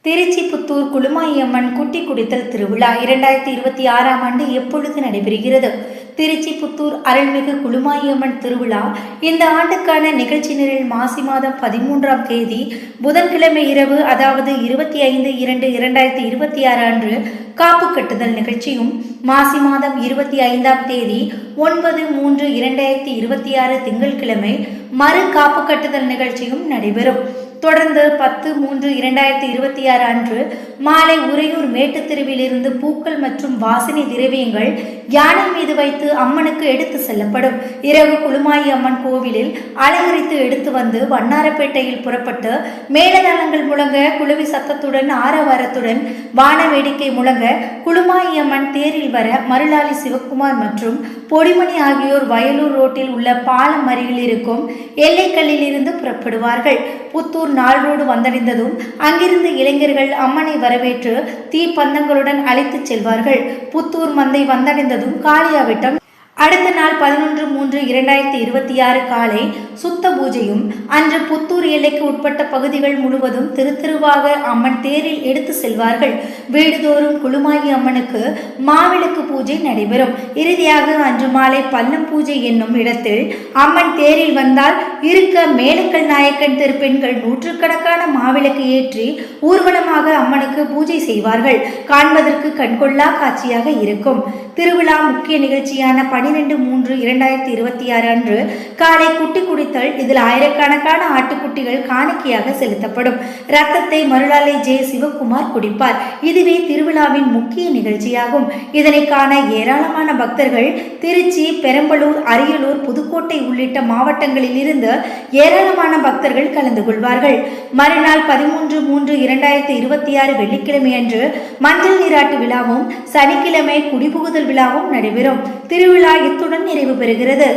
திருச்சி புத்தூர் குளுமாயம்மன் குட்டி குடித்தல் திருவிழா 2026ஆம் ஆண்டு எப்பொழுது நடைபெறுகிறது? திருச்சி புத்தூர் அருள்மிகு குளுமாயம்மன் திருவிழா இந்த ஆண்டுக்கான நிகழ்ச்சி நிரல் மாசி மாதம் 13ஆம் தேதி புதன்கிழமை இரவு, அதாவது 25/2/2026 அன்று காப்பு கட்டுதல் நிகழ்ச்சியும், மாசி மாதம் 25ஆம் தேதி 9/3/2026 திங்கட்கிழமை மறு காப்பு கட்டுதல் நிகழ்ச்சியும் நடைபெறும். தொடர்ந்து 10/3/2026 அன்று மாலை உறையூர் மேட்டுத்தெருவிலிருந்து பூக்கள் மற்றும் வாசனை திரவியங்கள் யானை மீது வைத்து அம்மனுக்கு எடுத்து செல்லப்படும். இரவு குளுமாயி அம்மன் கோவிலில் அலங்கரித்து எடுத்து வந்து வண்ணாரப்பேட்டையில் புறப்பட்டு மேலதாளங்கள் முழங்க, குழுவி சத்தத்துடன் ஆரவாரத்துடன் வான வேடிக்கை முழங்க குளுமாயி அம்மன் தேரில் வர மருளாளி சிவக்குமார் மற்றும் பொடிமணி ஆகியோர் வயலூர் ரோட்டில் உள்ள பாலம் அருகில் இருக்கும் எல்லைக்கல்லில் இருந்து புறப்படுவார்கள். புத்தூர் நாள் ரோடு வந்தடைந்ததும் அங்கிருந்து இளைஞர்கள் அம்மனை வரவேற்று தீப்பந்தங்களுடன் அழைத்துச் செல்வார்கள். புத்தூர் மந்தை வந்தடைந்ததும் காளியாவிட்டம் அடுத்த நாள் 11/3/2026 காலை சுத்த பூஜையும், அன்று புத்தூர் எல்லைக்கு உட்பட்ட பகுதிகள் முழுவதும் திருவாக அம்மன் தேரில் எடுத்து செல்வார்கள். வீடுதோறும் குளுமாயி அம்மனுக்கு மாவிளக்கு பூஜை நடைபெறும். இறுதியாக அன்று மாலை பல்லம் பூஜை என்னும் இடத்தில் அம்மன் தேரில் வந்தால் இருக்க மேலக்கல் நாயக்கன் தெரு பெண்கள் நூற்றுக்கணக்கான மாவிளக்கு ஏற்றி ஊர்வலமாக அம்மனுக்கு பூஜை செய்வார்கள். காண்பதற்கு கண்கொள்ளா காட்சியாக இருக்கும். திருவிழா முக்கிய நிகழ்ச்சியான 12/3/2026 அன்று காலை குட்டி குடித்தல். இதில் ஆயிரக்கணக்கான ஆட்டுக்குட்டிகள் காணிக்கையாக செலுத்தப்படும். ரத்தத்தை மருளாளை ஜே. சிவக்குமார் குடிப்பார். இதுவே திருவிழாவின் முக்கிய நிகழ்ச்சியாகும். இதனை காண ஏராளமான பக்தர்கள் திருச்சி, பெரம்பலூர், அரியலூர், புதுக்கோட்டை உள்ளிட்ட மாவட்டங்களில் இருந்து ஏராளமான பக்தர்கள் கலந்து கொள்வார்கள். மறுநாள் 13/3/2026 வெள்ளிக்கிழமை அன்று மஞ்சள் நீராட்டு விழாவும், சனிக்கிழமை குடிபுகுதல் விழாவும் நடைபெறும். திருவிழா இத்துடன் நிறைவு பெறுகிறது.